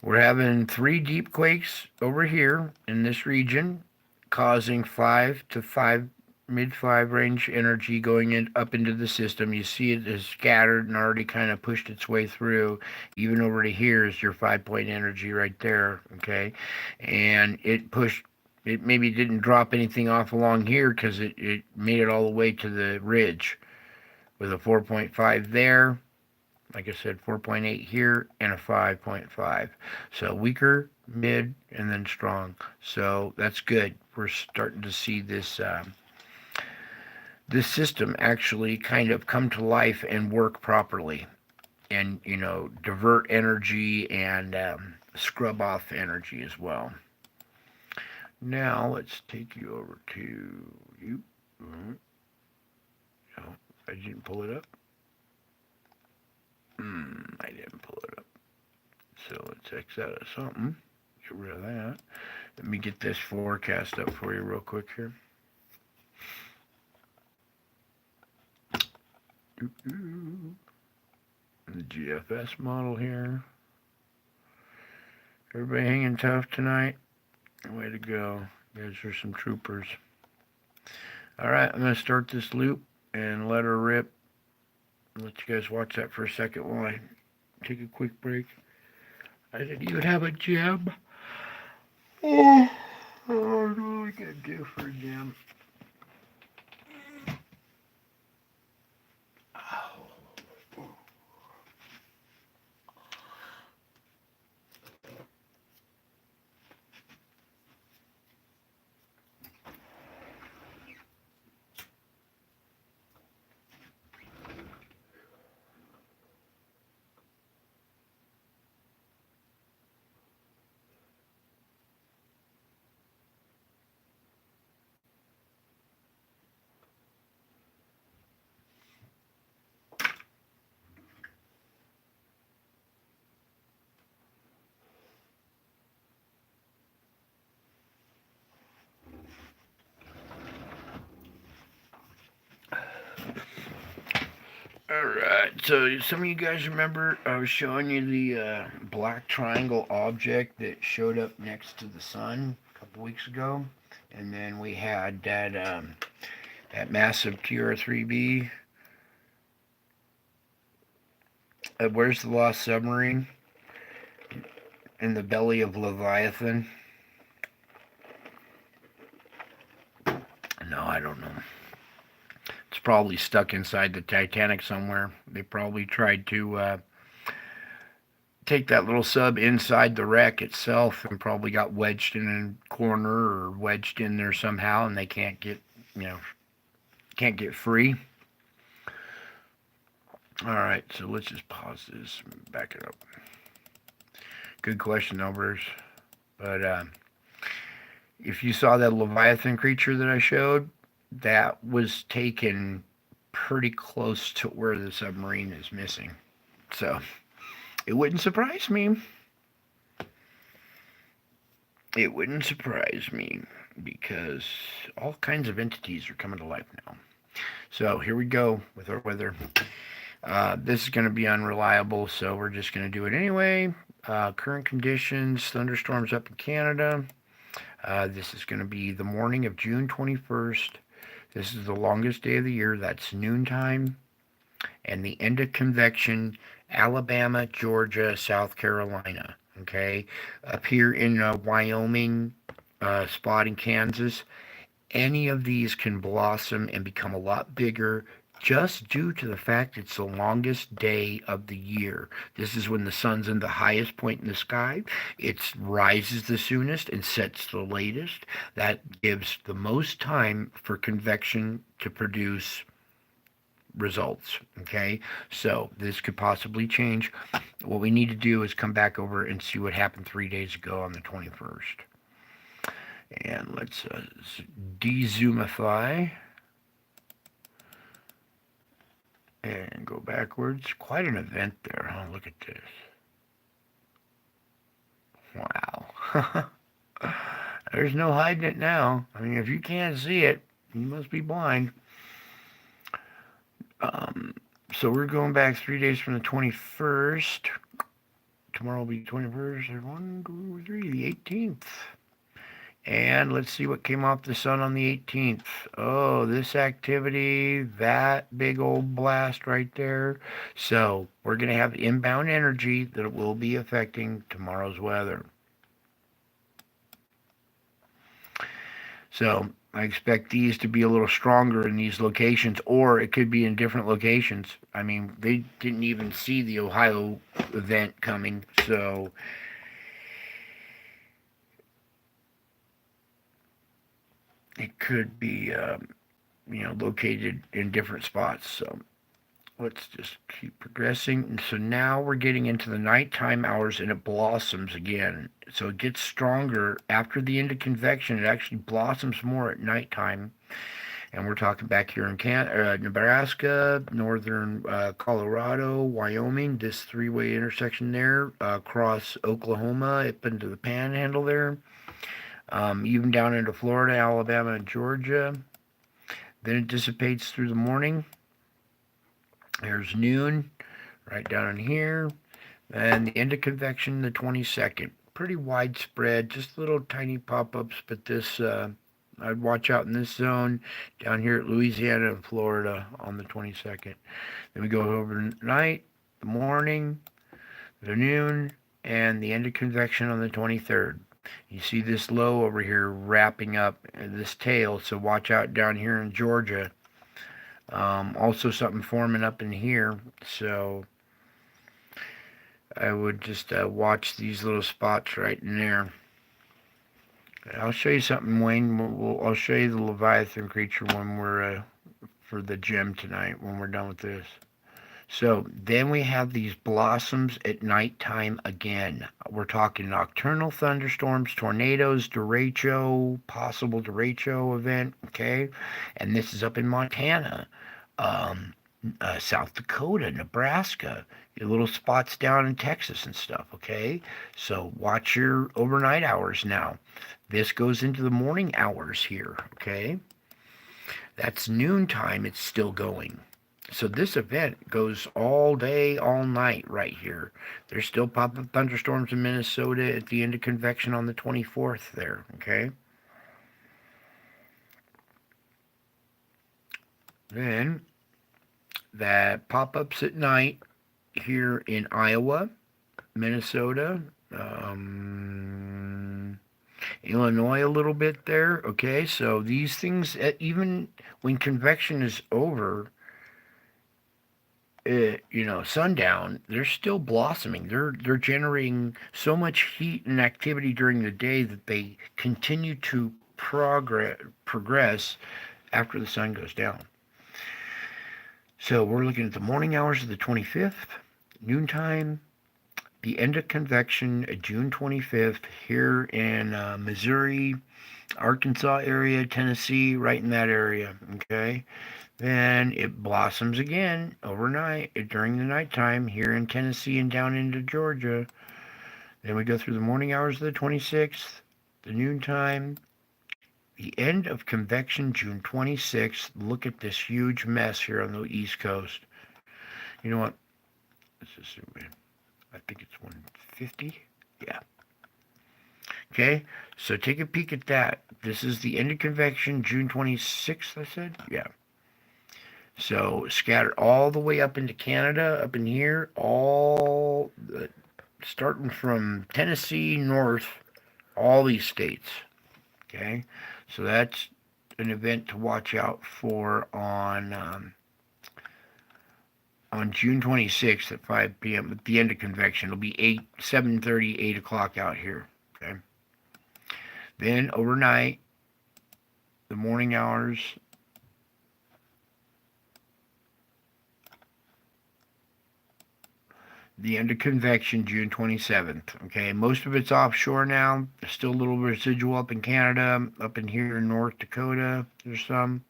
we're having 3 deep quakes over here in this region, causing 5 to 5 mid-5 range energy going in up into the system. You see it is scattered and already kind of pushed its way through. Even over to here is your 5-point energy right there, okay? And it pushed, it maybe didn't drop anything off along here because it made it all the way to the ridge with a 4.5 there. Like I said, 4.8 here and a 5.5. So weaker, mid, and then strong. So that's good. We're starting to see this this system actually kind of come to life and work properly, and divert energy and scrub off energy as well. Now let's take you over to you. Oh, I didn't pull it up. I didn't pull it up. So let's X out of something. Get rid of that. Let me get this forecast up for you real quick here. The GFS model here. Everybody hanging tough tonight. Way to go. You guys are some troopers. Alright, I'm going to start this loop and let her rip. Let you guys watch that for a second while I take a quick break. I didn't even have a gem. Oh, what are we going to do for a gem? Alright, so some of you guys remember I was showing you the black triangle object that showed up next to the sun a couple weeks ago? And then we had that massive TR-3B. Where's the lost submarine? In the belly of Leviathan? No, I don't know. It's probably stuck inside the Titanic somewhere. They probably tried to take that little sub inside the wreck itself and probably got wedged in a corner or wedged in there somehow, and they can't get, can't get free. All right, so let's just pause this and back it up. Good question, Elbers. But if you saw that Leviathan creature that I showed, that was taken pretty close to where the submarine is missing. So it wouldn't surprise me. It wouldn't surprise me because all kinds of entities are coming to life now. So here we go with our weather. This is going to be unreliable, so we're just going to do it anyway. Current conditions, thunderstorms up in Canada. This is going to be the morning of June 21st. This is the longest day of the year. That's noontime. And the end of convection, Alabama, Georgia, South Carolina. Okay? Up here in Wyoming, spot in Kansas, any of these can blossom and become a lot bigger just due to the fact it's the longest day of the year. This is when the sun's in the highest point in the sky. It rises the soonest and sets the latest. That gives the most time for convection to produce results. Okay, so this could possibly change. What we need to do is come back over and see what happened 3 days ago on the 21st. And let's de-zoomify and go backwards. Quite an event there, huh? Look at this. Wow. There's no hiding it now. I mean, if you can't see it, you must be blind. So we're going back 3 days from the 21st. Tomorrow will be 21st. 1, 2, 3, the 18th. And let's see what came off the sun on the 18th. Oh, this activity, that big old blast right there. So we're going to have inbound energy that will be affecting tomorrow's weather. So I expect these to be a little stronger in these locations, or it could be in different locations. I mean, they didn't even see the Ohio event coming, so it could be, located in different spots. So let's just keep progressing. And so now we're getting into the nighttime hours, and it blossoms again. So it gets stronger after the end of convection. It actually blossoms more at nighttime. And we're talking back here in Nebraska, northern Colorado, Wyoming, this three-way intersection there, across Oklahoma, up into the Panhandle there. Even down into Florida, Alabama, and Georgia. Then it dissipates through the morning. There's noon, right down in here. And the end of convection, the 22nd. Pretty widespread, just little tiny pop-ups, but this, I'd watch out in this zone down here at Louisiana and Florida on the 22nd. Then we go over night, the morning, the noon, and the end of convection on the 23rd. You see this low over here wrapping up this tail, so watch out down here in Georgia. Also something forming up in here, so I would just watch these little spots right in there. I'll show you something, Wayne. I'll show you the Leviathan creature when we're for the gem tonight, when we're done with this. So then we have these blossoms at nighttime again. We're talking nocturnal thunderstorms, tornadoes, derecho, possible derecho event, okay? And this is up in Montana, South Dakota, Nebraska, your little spots down in Texas and stuff, okay? So watch your overnight hours now. This goes into the morning hours here, okay? That's noontime, it's still going. So this event goes all day, all night right here. There's still pop-up thunderstorms in Minnesota at the end of convection on the 24th there, okay? Then that pop-ups at night here in Iowa, Minnesota, Illinois a little bit there, okay? So these things, even when convection is over, sundown, they're still blossoming. They're generating so much heat and activity during the day that they continue to progress after the sun goes down. So we're looking at the morning hours of the 25th, noontime, the end of convection, June 25th, here in Missouri, Arkansas area, Tennessee, right in that area. Okay. Then it blossoms again overnight during the nighttime here in Tennessee and down into Georgia. Then we go through the morning hours of the 26th, the noontime, the end of convection, June 26th. Look at this huge mess here on the East Coast. You know what? Let's just zoom in. I think it's 150. Yeah. Okay, so take a peek at that. This is the end of convection, June 26th, I said? Yeah. So scattered all the way up into Canada, up in here, all starting from Tennessee north, all these states. Okay, so that's an event to watch out for on June 26th at 5 p.m. at the end of convection. It'll be 7:30, 8 o'clock out here. Okay. Then overnight, the morning hours, the end of convection, June 27th. Okay, most of it's offshore now. There's still a little residual up in Canada, up in here in North Dakota. There's some.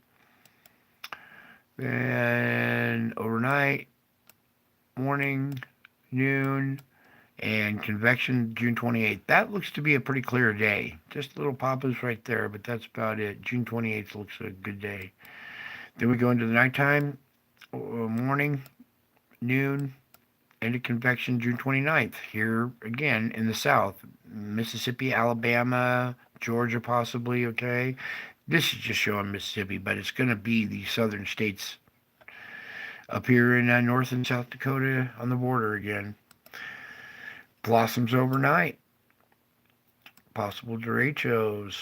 And overnight, morning, noon, and convection, June 28th. That looks to be a pretty clear day. Just little pop-ups right there, but that's about it. June 28th looks a good day. Then we go into the nighttime, morning, noon, end of convection, June 29th. Here again in the south, Mississippi, Alabama, Georgia possibly, okay? This is just showing Mississippi, but it's going to be the southern states up here in North and South Dakota on the border again. Blossoms overnight. Possible derechos.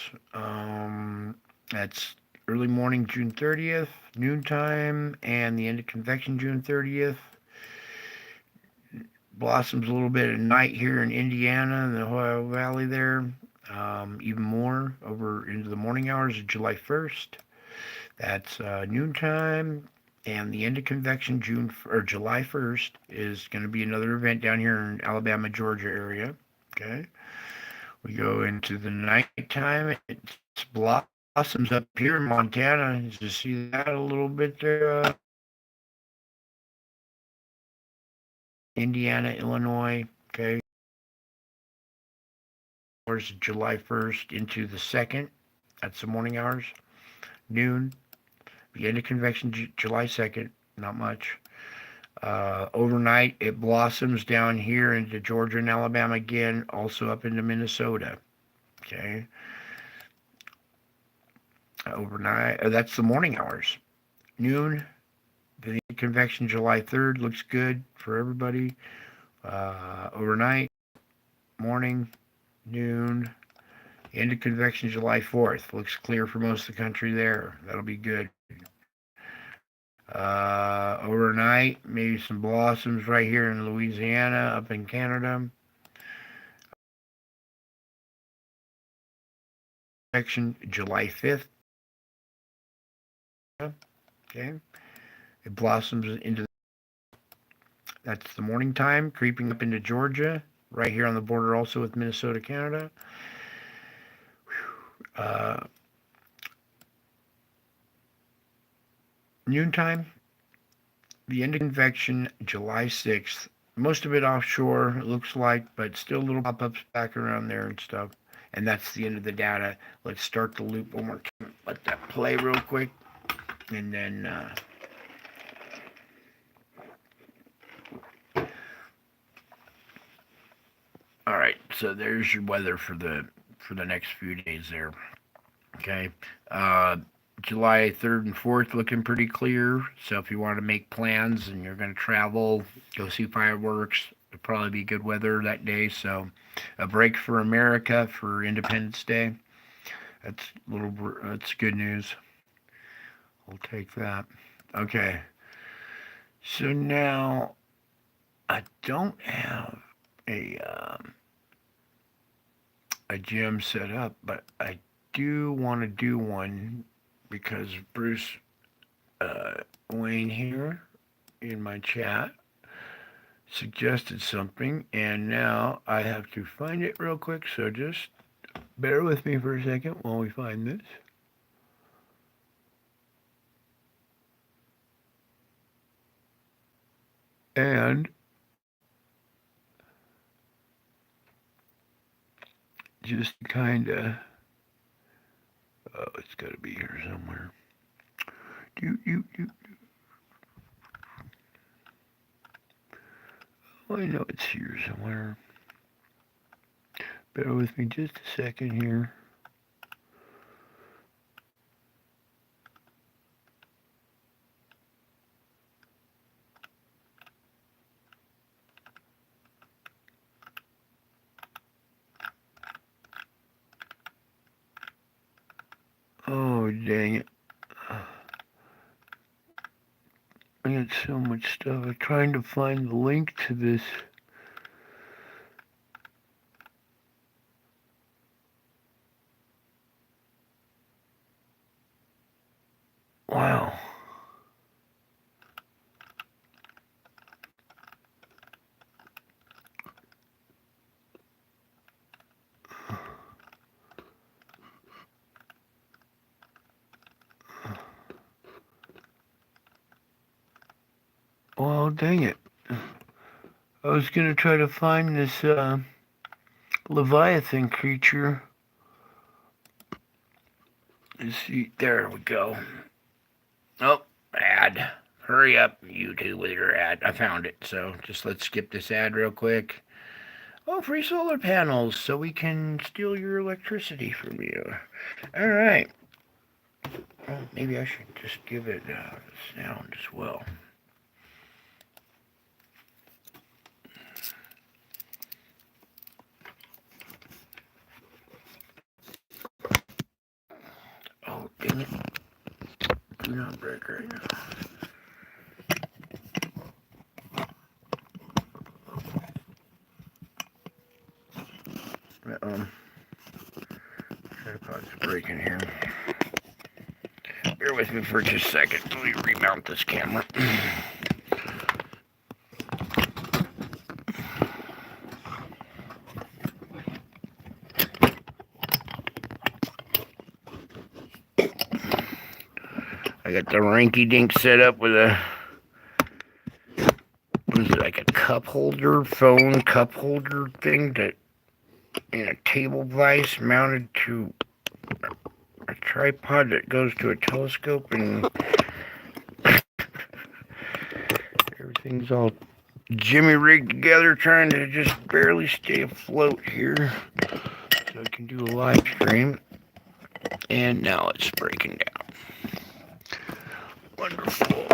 That's early morning, June 30th, noontime, and the end of convection, June 30th. Blossoms a little bit at night here in Indiana and the Ohio Valley there. Even more over into the morning hours of July 1st. That's noontime. And the end of convection, July 1st, is going to be another event down here in Alabama, Georgia area. Okay. We go into the nighttime. It's blossoms up here in Montana. You see that a little bit there. Indiana, Illinois. Okay. Hours July 1st into the 2nd. That's the morning hours. Noon. The end of convection, July 2nd. Not much. Overnight, it blossoms down here into Georgia and Alabama again, also up into Minnesota. Okay. Overnight, that's the morning hours. Noon, the convection, July 3rd, looks good for everybody. Overnight, morning, noon, end of convection, July 4th. Looks clear for most of the country there. That'll be good. Overnight, maybe some blossoms right here in Louisiana, up in Canada. Convection, July 5th. Okay. It blossoms into that's the morning time, creeping up into Georgia, right here on the border also with Minnesota, Canada. Noontime, the end of convection, July 6th. Most of it offshore, it looks like, but still little pop-ups back around there and stuff. And that's the end of the data. Let's start the loop one more time. Let that play real quick. And then So there's your weather for the next few days there. Okay. Uh, July 3rd and 4th looking pretty clear. So if you want to make plans and you're going to travel, go see fireworks, it'll probably be good weather that day. So a break for America for Independence Day. That's good news. We'll take that. Okay. So now I don't have a a gym set up, but I do want to do one because Bruce Wayne here in my chat suggested something, and now I have to find it real quick. So just bear with me for a second while we find this. And just kind of, oh, it's got to be here somewhere. Oh, I know it's here somewhere. Bear with me just a second here. Oh, dang it. I got so much stuff. I'm trying to find the link to this. Wow. Well, dang it. I was going to try to find this Leviathan creature. Let's see. There we go. Oh, ad. Hurry up, you two, with your ad. I found it. So just let's skip this ad real quick. Oh, free solar panels, so we can steal your electricity from you. All right. Well, maybe I should just give it sound as well. Oh, dang it. Do not break right now. Tripod's breaking here. Bear with me for just a second. Let me remount this camera. I got the rinky-dink set up with a, what is it, like a cup holder, phone cup holder thing that, in a table vise mounted to a tripod that goes to a telescope, and everything's all jimmy rigged together, trying to just barely stay afloat here so I can do a live stream. And now it's breaking down. Wonderful.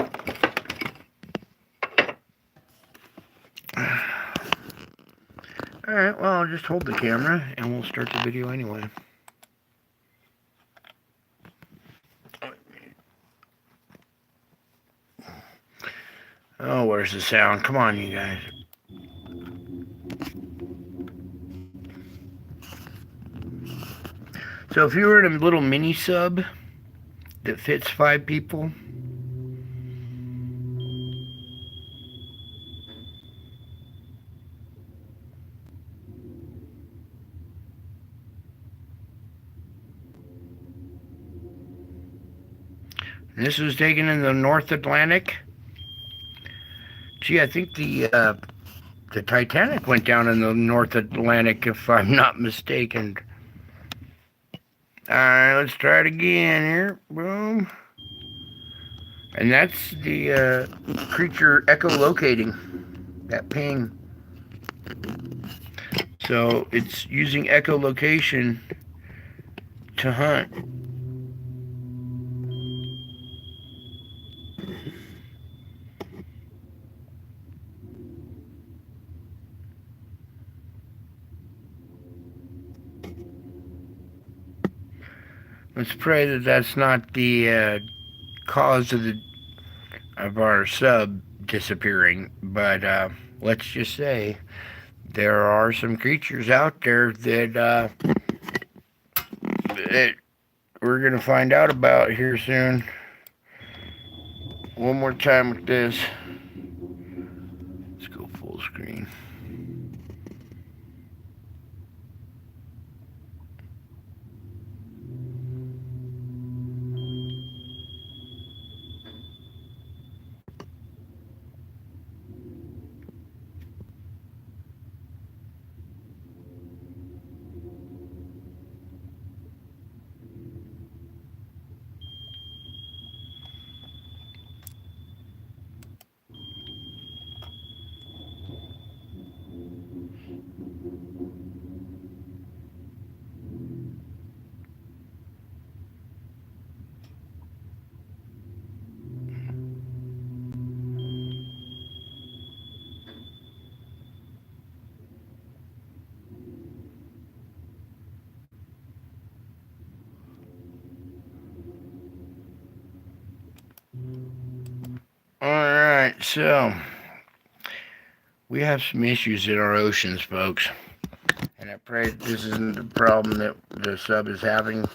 Alright, well, I'll just hold the camera and we'll start the video anyway. Oh, where's the sound? Come on, you guys. So if you were in a little mini sub that fits 5 people, this was taken in the North Atlantic. Gee, I think the Titanic went down in the North Atlantic, if I'm not mistaken. Alright, let's try it again here. Boom. And that's the creature echolocating. That ping. So it's using echolocation to hunt. Let's pray that that's not the cause of our sub disappearing. But let's just say there are some creatures out there that we're gonna find out about here soon. One more time with this. Let's go full screen. Alright, so we have some issues in our oceans, folks. And I pray that this isn't the problem that the sub is having.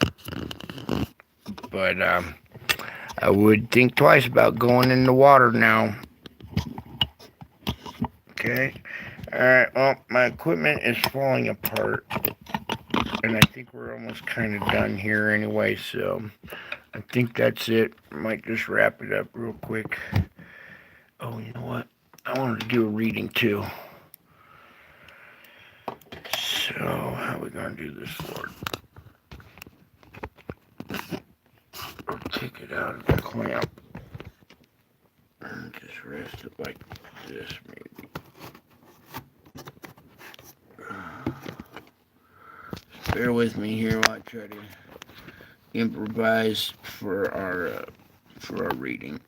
But I would think twice about going in the water now. Okay. Alright, well, my equipment is falling apart. And I think we're almost kind of done here anyway, so I think that's it. Might just wrap it up real quick. Oh, you know what? I wanted to do a reading too. So, how are we going to do this, Lord? Or take it out of the clamp. And just rest it like this, maybe. Bear with me here while I try to improvise for our reading.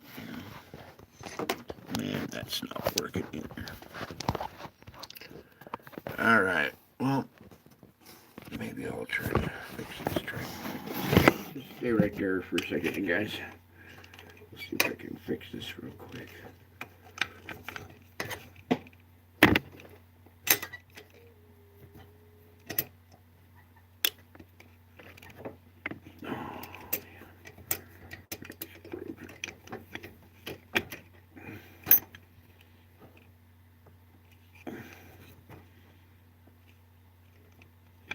Man, that's not working either. Alright, well, maybe I'll try to fix this track. Stay right there for a second, guys. Let's see if I can fix this real quick.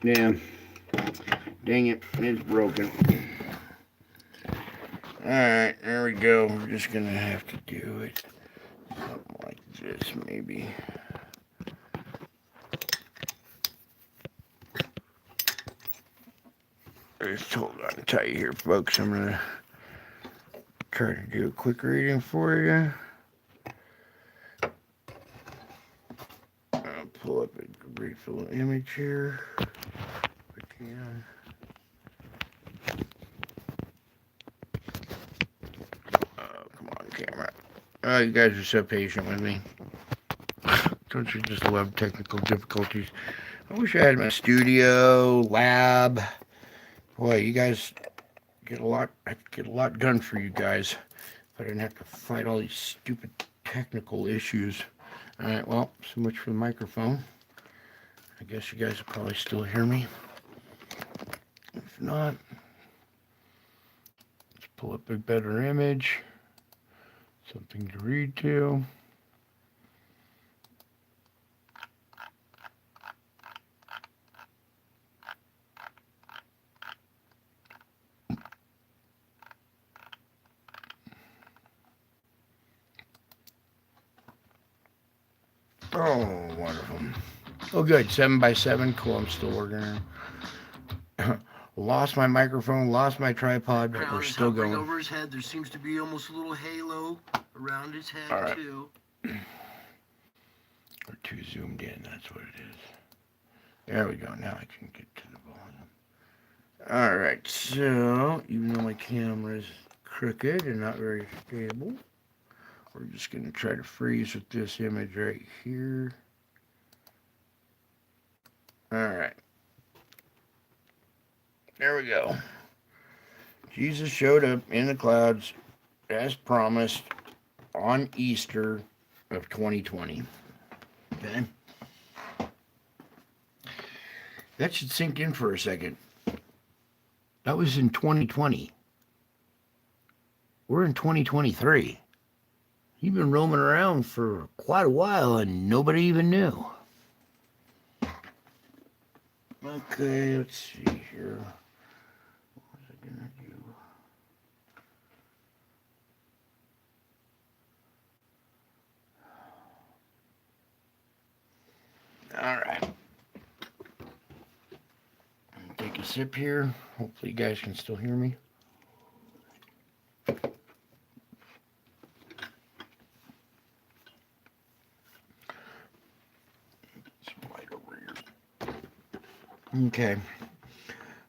Yeah, dang it, it's broken. Alright, there we go. We're just gonna have to do it something like this, maybe. Just hold on tight here, folks. I'm gonna try to do a quick reading for you. I'll pull up a brief little image here. If I can. Oh, come on, camera. Oh, you guys are so patient with me. Don't you just love technical difficulties? I wish I had my studio, lab. Boy, you guys get a lot. I could get a lot done for you guys if I didn't have to fight all these stupid technical issues. All right, well, so much for the microphone. I guess you guys will probably still hear me. If not, let's pull up a better image. Something to read to. Oh, wonderful. Oh, good. 7x7. Cool. I'm still working on it. Lost my microphone, lost my tripod, but we're still going. Over his head, there seems to be almost a little halo around his head, right. Too. We're too zoomed in. That's what it is. There we go. Now I can get to the volume. Alright, so even though my camera is crooked and not very stable, we're just going to try to freeze with this image right here. Alright. There we go. Jesus showed up in the clouds as promised on Easter of 2020. Okay? That should sink in for a second. That was in 2020. We're in 2023. You've been roaming around for quite a while and nobody even knew. Okay, let's see here. What was I gonna do? Alright. Take a sip here. Hopefully you guys can still hear me. Some light over here. Okay.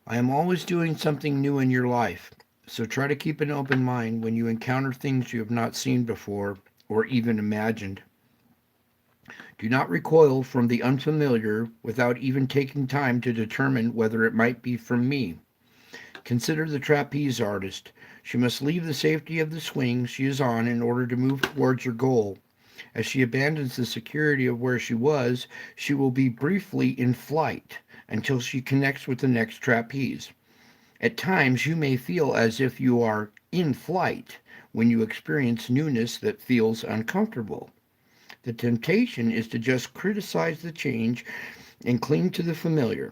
I am always doing something new in your life, so try to keep an open mind when you encounter things you have not seen before or even imagined. Do not recoil from the unfamiliar without even taking time to determine whether it might be from me. Consider the trapeze artist. She must leave the safety of the swing she is on in order to move towards her goal. As she abandons the security of where she was, she will be briefly in flight until she connects with the next trapeze. At times, you may feel as if you are in flight when you experience newness that feels uncomfortable. The temptation is to just criticize the change and cling to the familiar.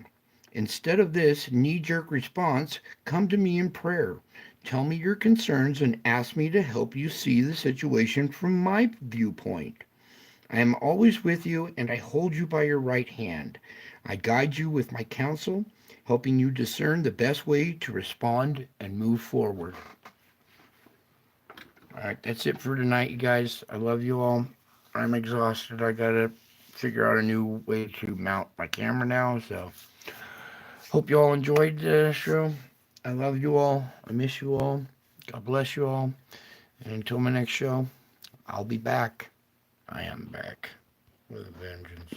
Instead of this knee-jerk response, come to me in prayer. Tell me your concerns and ask me to help you see the situation from my viewpoint. I am always with you and I hold you by your right hand. I guide you with my counsel, helping you discern the best way to respond and move forward. All right, that's it for tonight, you guys. I love you all. I'm exhausted. I gotta figure out a new way to mount my camera now, so hope you all enjoyed the show. I love you all. I miss you all. God bless you all. And until my next show, I'll be back. I am back with a vengeance.